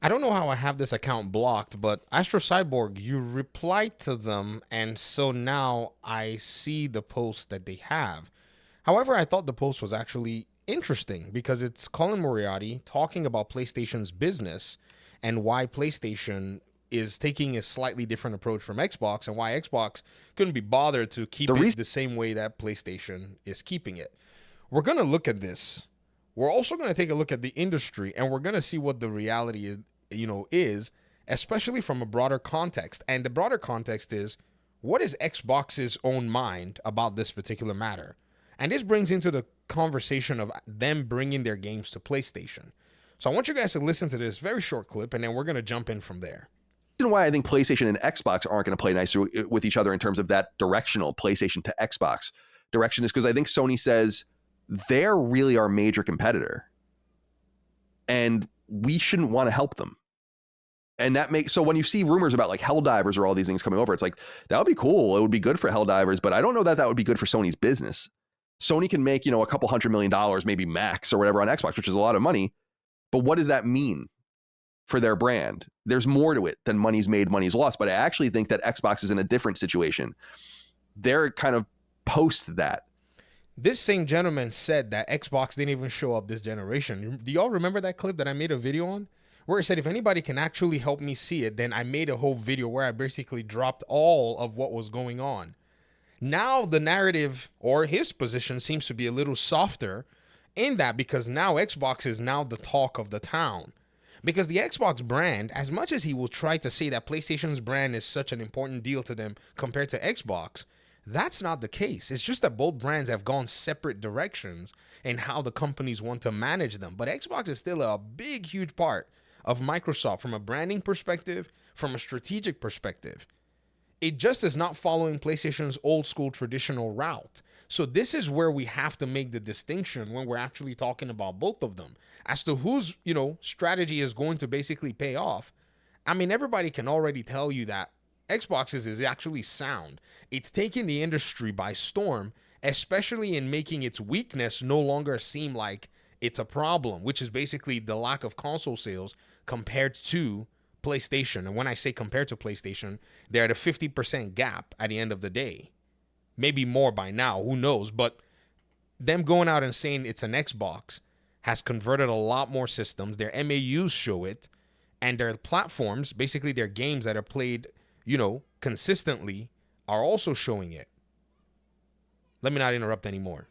I don't know how I have this account blocked, but Astro Cyborg, you replied to them, and so now I see the post that they have. However, I thought the post was actually interesting because it's Colin Moriarty talking about PlayStation's business and why PlayStation is taking a slightly different approach from Xbox and why Xbox couldn't be bothered to keep The it reason the same way that PlayStation is keeping it. We're going to look at this. We're also going to take a look at the industry and we're going to see what the reality is, especially from a broader context. And the broader context is, what is Xbox's own mind about this particular matter? And this brings into the conversation of them bringing their games to PlayStation. So I want you guys to listen to this very short clip, and then we're going to jump in from there. reason why I think PlayStation and Xbox aren't going to play nicer with each other in terms of that directional PlayStation to Xbox direction is because I think Sony says they're really our major competitor and we shouldn't want to help them. And that makes, so when you see rumors about like Helldivers or all these things coming over, it's like, that would be cool. It would be good for Helldivers, but I don't know that that would be good for Sony's business. Sony can make, a couple $100 million, maybe max or whatever on Xbox, which is a lot of money. But what does that mean for their brand? There's more to it than money's made, money's lost. But I actually think that Xbox is in a different situation. They're kind of post that. This same gentleman said that Xbox didn't even show up this generation. Do y'all remember that clip that I made a video on? Where it said, if anybody can actually help me see it, then I made a whole video where I basically dropped all of what was going on. Now the narrative or his position seems to be a little softer in that because now Xbox is now the talk of the town. Because the Xbox brand, as much as he will try to say that PlayStation's brand is such an important deal to them compared to Xbox, that's not the case. It's just that both brands have gone separate directions in how the companies want to manage them. But Xbox is still a big, huge part of Microsoft from a branding perspective, from a strategic perspective. It just is not following PlayStation's old school traditional route. So this is where we have to make the distinction when we're actually talking about both of them as to whose, strategy is going to basically pay off. I mean, everybody can already tell you that Xbox's is actually sound. It's taking the industry by storm, especially in making its weakness no longer seem like it's a problem, which is basically the lack of console sales compared to PlayStation. And when I say compared to PlayStation, they're at a 50% gap at the end of the day. Maybe more by now, who knows? But them going out and saying it's an Xbox has converted a lot more systems. Their MAUs show it, and their platforms, basically their games that are played, consistently, are also showing it. Let me not interrupt anymore.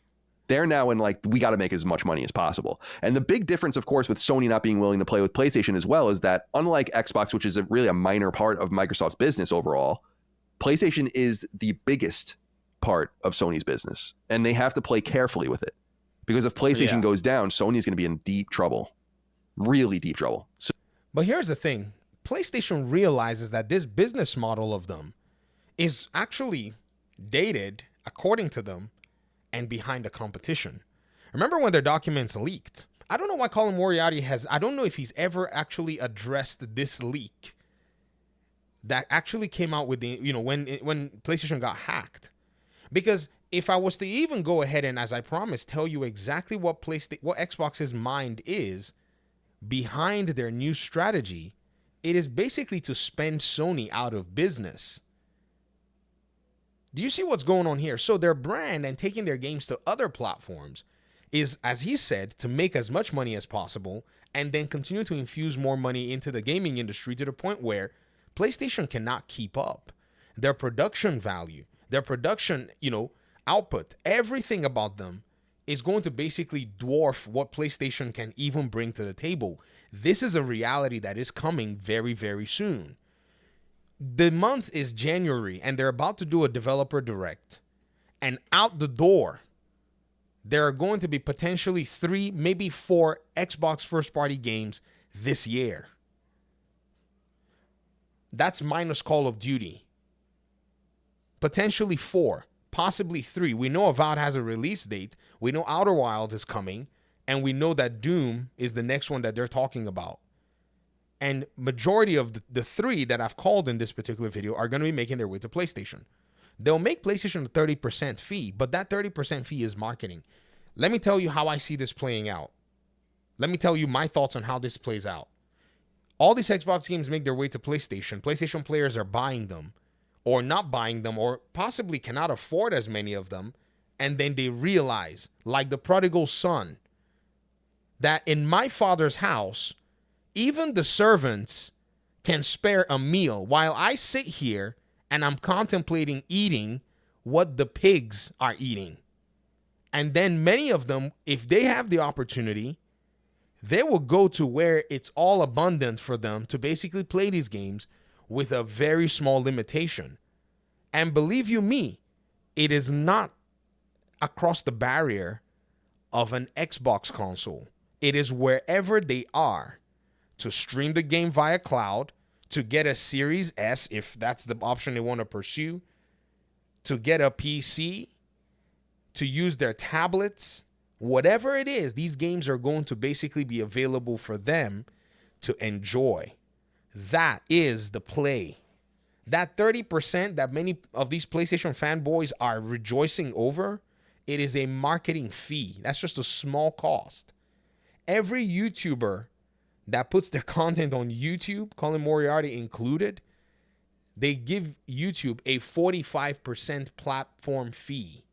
They're now in like, we got to make as much money as possible. And the big difference, of course, with Sony not being willing to play with PlayStation as well is that unlike Xbox, which is really a minor part of Microsoft's business overall, PlayStation is the biggest part of Sony's business. And they have to play carefully with it. Because if PlayStation goes down, Sony's going to be in deep trouble. Really deep trouble. So, but here's the thing. PlayStation realizes that this business model of them is actually dated, according to them, and behind the competition. Remember when their documents leaked? I don't know why Colin Moriarty I don't know if he's ever actually addressed this leak that actually came out with the, when PlayStation got hacked. Because if I was to even go ahead and, as I promised, tell you exactly what Xbox's mind is behind their new strategy, it is basically to spend Sony out of business. Do you see what's going on here? So their brand and taking their games to other platforms is, as he said, to make as much money as possible and then continue to infuse more money into the gaming industry to the point where PlayStation cannot keep up. Their production value, their production, output, everything about them is going to basically dwarf what PlayStation can even bring to the table. This is a reality that is coming very, very soon. The month is January, and they're about to do a developer direct. And out the door, there are going to be potentially 3, maybe 4 Xbox first-party games this year. That's minus Call of Duty. Potentially 4, possibly 3. We know Avowed has a release date. We know Outer Wilds is coming. And we know that Doom is the next one that they're talking about. And majority of the 3 that I've called in this particular video are going to be making their way to PlayStation. They'll make PlayStation a 30% fee, but that 30% fee is marketing. Let me tell you how I see this playing out. Let me tell you my thoughts on how this plays out. All these Xbox games make their way to PlayStation. PlayStation players are buying them or not buying them or possibly cannot afford as many of them. And then they realize, like the prodigal son, that in my father's house, even the servants can spare a meal while I sit here and I'm contemplating eating what the pigs are eating. And then many of them, if they have the opportunity, they will go to where it's all abundant for them to basically play these games with a very small limitation. And believe you me, it is not across the barrier of an Xbox console. It is wherever they are, to stream the game via cloud, to get a Series S if that's the option they want to pursue, to get a PC, to use their tablets, whatever it is, these games are going to basically be available for them to enjoy. That is the play. That 30% that many of these PlayStation fanboys are rejoicing over, it is a marketing fee. That's just a small cost. Every YouTuber that puts their content on YouTube, Colin Moriarty included, they give YouTube a 45% platform fee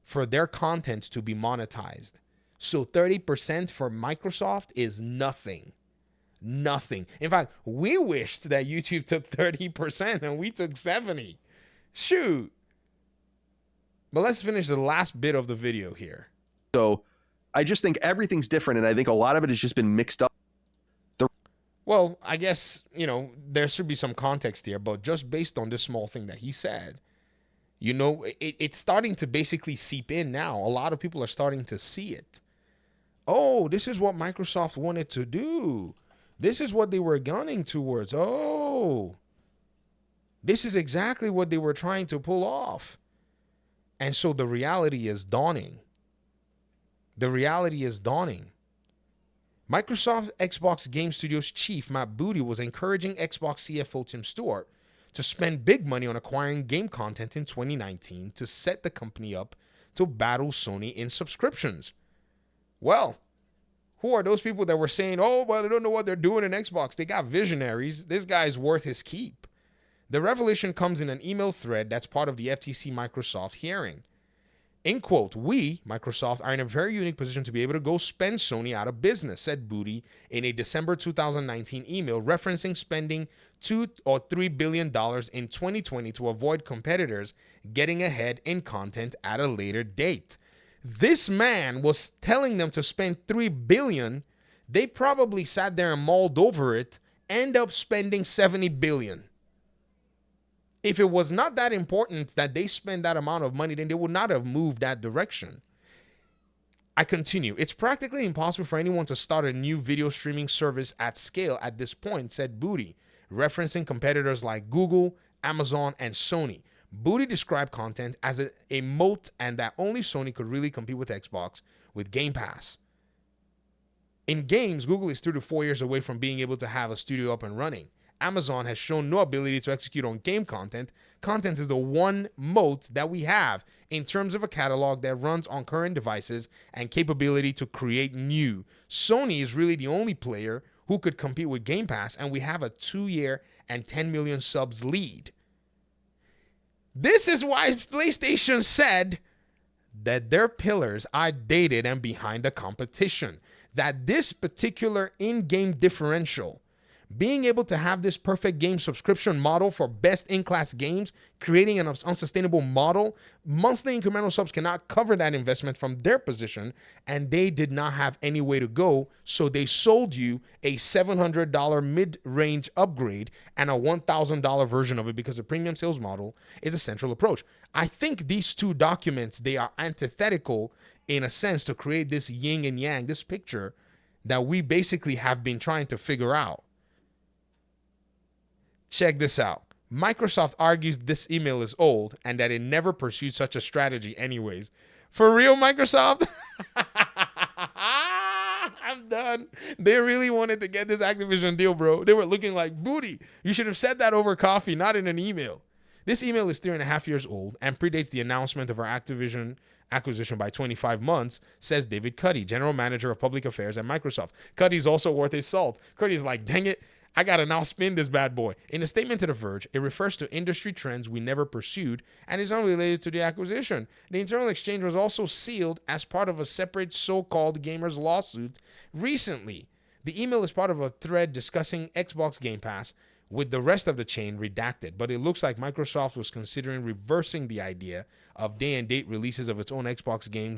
for their content to be monetized. So 30% for Microsoft is nothing. Nothing. In fact, we wished that YouTube took 30% and we took 70%. Shoot. But let's finish the last bit of the video here. So I just think everything's different, and I think a lot of it has just been mixed up. Well, I guess, there should be some context here, but just based on this small thing that he said, it's starting to basically seep in now. A lot of people are starting to see it. Oh, this is what Microsoft wanted to do. This is what they were gunning towards. Oh, this is exactly what they were trying to pull off. And so the reality is dawning. The reality is dawning. Microsoft Xbox Game Studios chief Matt Booty was encouraging Xbox CFO Tim Stewart to spend big money on acquiring game content in 2019 to set the company up to battle Sony in subscriptions. Well, who are those people that were saying, oh, well, they don't know what they're doing in Xbox? They got visionaries. This guy's worth his keep. The revelation comes in an email thread that's part of the FTC Microsoft hearing. In quote, we, Microsoft, are in a very unique position to be able to go spend Sony out of business, said Booty in a December 2019 email referencing spending $2 or $3 billion in 2020 to avoid competitors getting ahead in content at a later date. This man was telling them to spend $3 billion. They probably sat there and mulled over it, end up spending $70 billion. If it was not that important that they spend that amount of money, then they would not have moved that direction. I continue. It's practically impossible for anyone to start a new video streaming service at scale at this point, said Booty, referencing competitors like Google, Amazon, and Sony. Booty described content as a moat and that only Sony could really compete with Xbox with Game Pass. In games, Google is 3 to 4 years away from being able to have a studio up and running. Amazon has shown no ability to execute on game content. Content is the one moat that we have in terms of a catalog that runs on current devices and capability to create new. Sony is really the only player who could compete with Game Pass, and we have a 2-year and 10 million subs lead. This is why PlayStation said that their pillars are dated and behind the competition. That this particular in-game differential, being able to have this perfect game subscription model for best in-class games, creating an unsustainable model, monthly incremental subs cannot cover that investment from their position, and they did not have any way to go, so they sold you a $700 mid-range upgrade and a $1,000 version of it because the premium sales model is a central approach. I think these two documents, they are antithetical in a sense to create this yin and yang, this picture that we basically have been trying to figure out. Check this out. Microsoft argues this email is old and that it never pursued such a strategy anyways. For real, Microsoft? I'm done. They really wanted to get this Activision deal, bro. They were looking like, Booty, you should have said that over coffee, not in an email. This email is 3.5 years old and predates the announcement of our Activision acquisition by 25 months, says David Cuddy, general manager of public affairs at Microsoft. Cuddy's also worth his salt. Cuddy's like, dang it, I gotta now spin this bad boy. In a statement to The Verge, it refers to industry trends we never pursued and is unrelated to the acquisition. The internal exchange was also sealed as part of a separate so-called gamers lawsuit recently. The email is part of a thread discussing Xbox Game Pass, with the rest of the chain redacted, but it looks like Microsoft was considering reversing the idea of day-and-date releases of its own Xbox Game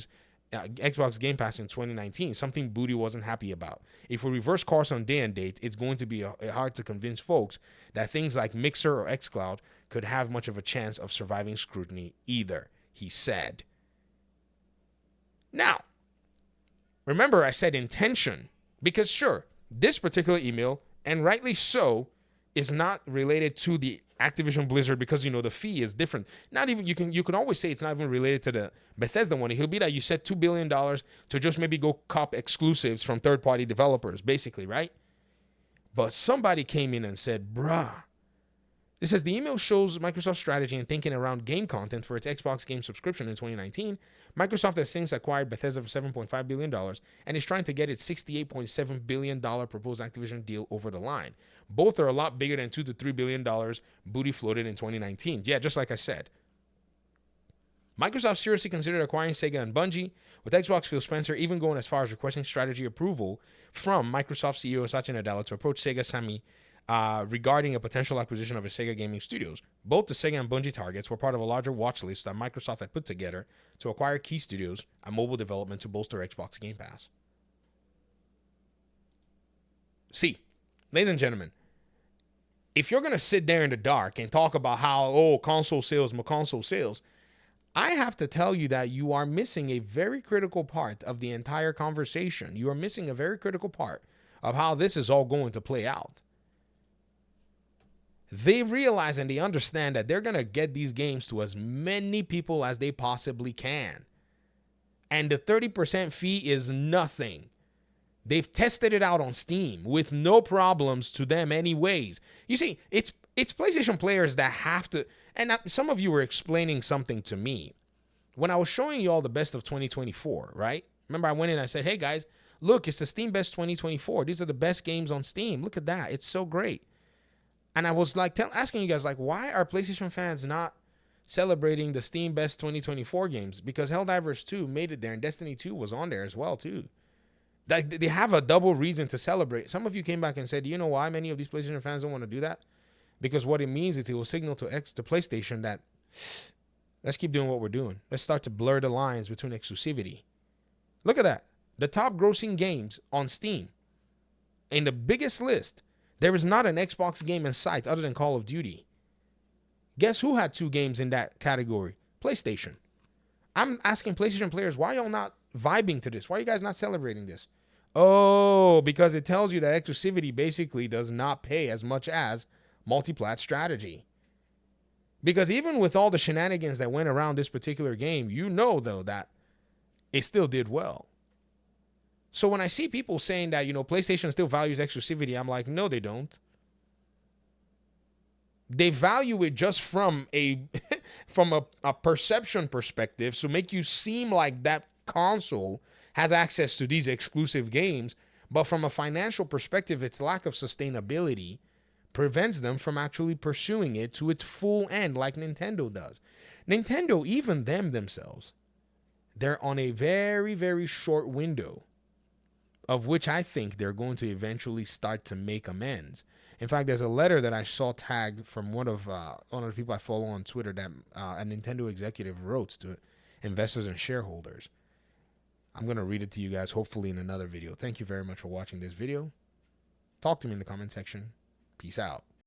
Pass in 2019, something Booty wasn't happy about. If we reverse course on day and date, it's going to be hard to convince folks that things like Mixer or xCloud could have much of a chance of surviving scrutiny either, he said. Now, remember I said intention, because sure, this particular email, and rightly so, is not related to the Activision Blizzard because, you know, the fee is different. Not even, you can always say it's not even related to the Bethesda one. It'll be that you said $2 billion to just maybe go cop exclusives from third-party developers, basically, right? But somebody came in and said, bruh, it says the email shows Microsoft's strategy and thinking around game content for its Xbox game subscription in 2019. Microsoft has since acquired Bethesda for $7.5 billion and is trying to get its $68.7 billion proposed Activision deal over the line. Both are a lot bigger than $2 to $3 billion Booty floated in 2019. Yeah, just like I said. Microsoft seriously considered acquiring Sega and Bungie, with Xbox Phil Spencer even going as far as requesting strategy approval from Microsoft CEO Satya Nadella to approach Sega Sammy regarding a potential acquisition of its Sega gaming studios. Both the Sega and Bungie targets were part of a larger watch list that Microsoft had put together to acquire key studios and mobile development to bolster Xbox Game Pass. See, ladies and gentlemen, if you're going to sit there in the dark and talk about how, console sales, I have to tell you that you are missing a very critical part of the entire conversation. You are missing a very critical part of how this is all going to play out. They realize and they understand that they're going to get these games to as many people as they possibly can. And the 30% fee is nothing. They've tested it out on Steam with no problems to them anyways. You see, it's PlayStation players that have to, and some of you were explaining something to me. When I was showing you all the best of 2024, right? Remember I went in and I said, hey guys, look, it's the Steam Best 2024. These are the best games on Steam. Look at that. It's so great. And I was like asking you guys, like, why are PlayStation fans not celebrating the Steam Best 2024 games? Because Helldivers 2 made it there and Destiny 2 was on there as well too. They have a double reason to celebrate. Some of you came back and said, you know why many of these PlayStation fans don't want to do that? Because what it means is it will signal to PlayStation that let's keep doing what we're doing. Let's start to blur the lines between exclusivity. Look at that. The top grossing games on Steam. In the biggest list, there is not an Xbox game in sight other than Call of Duty. Guess who had 2 games in that category? PlayStation. I'm asking PlayStation players, why y'all not vibing to this? Why are you guys not celebrating this? Oh, because it tells you that exclusivity basically does not pay as much as multi-plat strategy. Because even with all the shenanigans that went around this particular game, you know, though, that it still did well. So when I see people saying that, you know, PlayStation still values exclusivity, I'm like, no, they don't. They value it just from a perception perspective, so make you seem like that console has access to these exclusive games, but from a financial perspective, its lack of sustainability prevents them from actually pursuing it to its full end like Nintendo does. Nintendo, even themselves, they're on a very, very short window of which I think they're going to eventually start to make amends. In fact, there's a letter that I saw tagged from one of the people I follow on Twitter that a Nintendo executive wrote to investors and shareholders. I'm going to read it to you guys, hopefully in another video. Thank you very much for watching this video. Talk to me in the comment section. Peace out.